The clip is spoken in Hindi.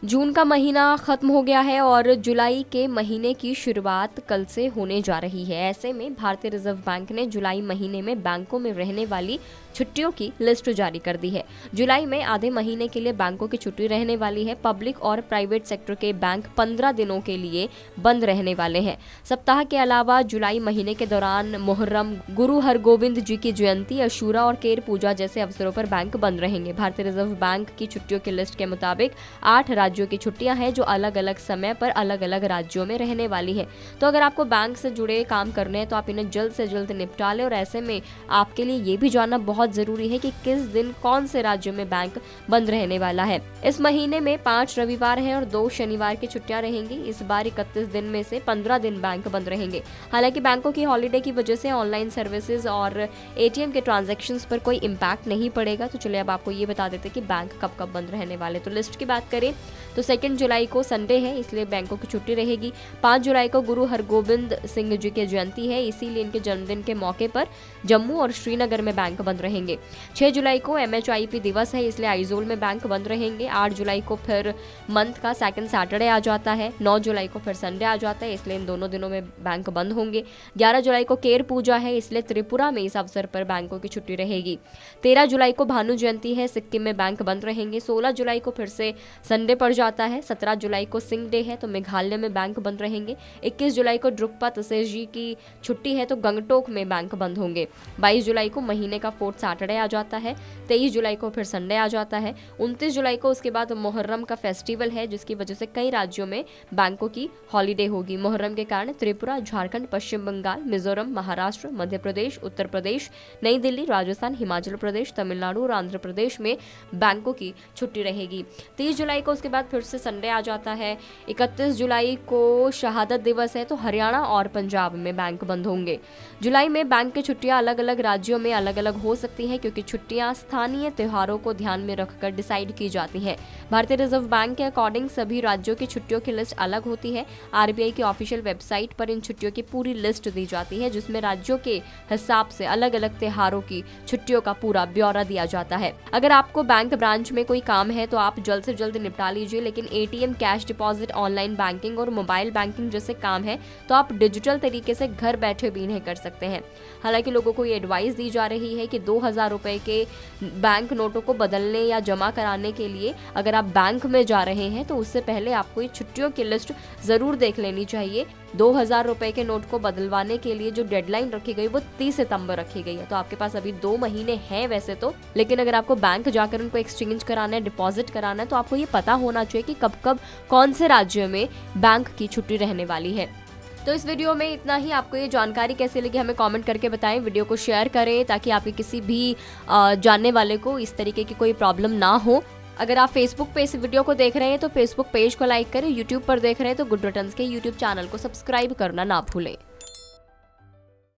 जून का महीना खत्म हो गया है और जुलाई के महीने की शुरुआत कल से होने जा रही है। ऐसे में भारतीय रिजर्व बैंक ने जुलाई महीने में बैंकों में रहने वाली छुट्टियों की लिस्ट जारी कर दी है। जुलाई में आधे महीने के लिए बैंकों की छुट्टी रहने वाली है। पब्लिक और प्राइवेट सेक्टर के बैंक 15 दिनों के लिए बंद रहने वाले हैं। सप्ताह के अलावा जुलाई महीने के दौरान मुहर्रम, गुरु हरगोबिंद जी की जयंती, अशूरा और केर पूजा जैसे अवसरों पर बैंक बंद रहेंगे। भारतीय रिजर्व बैंक की छुट्टियों की लिस्ट के मुताबिक 8 राज्यों की छुट्टियां हैं जो अलग अलग समय पर अलग अलग राज्यों में रहने वाली है। तो अगर आपको बैंक से जुड़े काम करने हैं तो आप इन्हें जल्द से जल्द निपटा लें। और ऐसे में आपके लिए ये भी जानना बहुत जरूरी है कि किस दिन कौन से राज्यों में बैंक बंद रहने वाला है। इस महीने में 5 रविवार हैं और 2 शनिवार की छुट्टियां रहेंगी। इस बार 31 दिन में से 15 दिन बैंक बंद रहेंगे। हालांकि बैंकों की हॉलीडे की वजह से ऑनलाइन सर्विसेज और एटीएम के ट्रांजैक्शंस पर कोई इम्पैक्ट नहीं पड़ेगा। तो चलिए अब आपको ये बता देते हैं कि बैंक कब कब बंद रहने वाले। तो लिस्ट की बात करें तो 2 जुलाई को संडे है, इसलिए बैंकों की छुट्टी रहेगी। 5 जुलाई को गुरु हरगोबिंद सिंह जी की जयंती है, इसीलिए इनके जन्मदिन के मौके पर जम्मू और श्रीनगर में बैंक बंद रहेंगे। 6 जुलाई को MHIP दिवस है, इसलिए आइजोल में बैंक बंद रहेंगे। 8 जुलाई को फिर मंथ का सेकंड सैटरडे आ जाता है। 9 जुलाई को फिर संडे आ जाता है, इसलिए इन दोनों दिनों में बैंक बंद होंगे। 11 जुलाई को केर पूजा है, इसलिए त्रिपुरा में इस अवसर पर बैंकों की छुट्टी रहेगी। 13 जुलाई को भानु जयंती है, सिक्किम में बैंक बंद रहेंगे। 16 जुलाई को फिर से संडे पड़ जाता है। 17 जुलाई को सिंह डे है, तो मेघालय में बैंक बंद रहेंगे। 21 जुलाई को ड्रुकपा तसेर जी की छुट्टी है, तो गंगटोक में बैंक बंद होंगे। 22 जुलाई को महीने का 4th सैटरडे आ जाता है। 23 जुलाई को फिर संडे आ जाता है। 29 जुलाई को उसके बाद मुहर्रम का फेस्टिवल है, जिसकी वजह से कई राज्यों में बैंकों की हॉलीडे होगी। मुहर्रम के कारण त्रिपुरा, झारखंड, पश्चिम बंगाल, मिजोरम, महाराष्ट्र, मध्य प्रदेश, उत्तर प्रदेश, नई दिल्ली, राजस्थान, हिमाचल प्रदेश, तमिलनाडु और आंध्र प्रदेश में बैंकों की छुट्टी रहेगी। 30 जुलाई को उसके बाद फिर से संडे आ जाता है। 31 जुलाई को शहादत दिवस है, तो हरियाणा और पंजाब में बैंक बंद होंगे। जुलाई में बैंक की छुट्टियां अलग अलग राज्यों में अलग अलग हो सकती हैं, क्योंकि छुट्टियां स्थानीय त्योहारों को ध्यान में रखकर डिसाइड की जाती हैं। भारतीय रिजर्व बैंक के अकॉर्डिंग सभी राज्यों की छुट्टियों की लिस्ट अलग होती है। RBI की ऑफिशियल वेबसाइट पर इन छुट्टियों की पूरी लिस्ट दी जाती है, जिसमें राज्यों के हिसाब से अलग अलग त्योहारों की छुट्टियों का पूरा ब्यौरा दिया जाता है। अगर आपको बैंक ब्रांच में कोई काम है तो आप जल्द से जल्द निपटा लीजिए, लेकिन ATM, cash deposit, online banking और मोबाइल बैंकिंग जैसे काम है तो आप डिजिटल तरीके से घर बैठे भी इन्हें कर सकते हैं। हालांकि लोगों को ये एडवाइस दी जा रही है कि 2000 रुपए के बैंक नोटों को बदलने या जमा कराने के लिए अगर आप बैंक में जा रहे हैं तो उससे पहले आपको ये छुट्टियों की लिस्ट जरूर देख लेनी चाहिए। 2000 रुपए के नोट को बदलवाने के लिए जो डेडलाइन रखी गई वो 30 सितंबर रखी गई है। तो आपके पास अभी 2 महीने हैं वैसे तो, लेकिन अगर आपको बैंक जाकर उनको एक्सचेंज कराना है, डिपॉजिट कराना है, तो आपको ये पता होना चाहिए कि कब कब कौन से राज्यों में बैंक की छुट्टी रहने वाली है। तो इस वीडियो में इतना ही। आपको ये जानकारी कैसी लगी हमें कमेंट करके बताएं। वीडियो को शेयर करें ताकि आपके किसी भी जानने वाले को इस तरीके की कोई प्रॉब्लम ना हो। अगर आप फेसबुक पे इस वीडियो को देख रहे हैं तो फेसबुक पेज को लाइक करें। यूट्यूब पर देख रहे हैं तो गुड रिटर्न्स के यूट्यूब चैनल को सब्सक्राइब करना ना भूलें।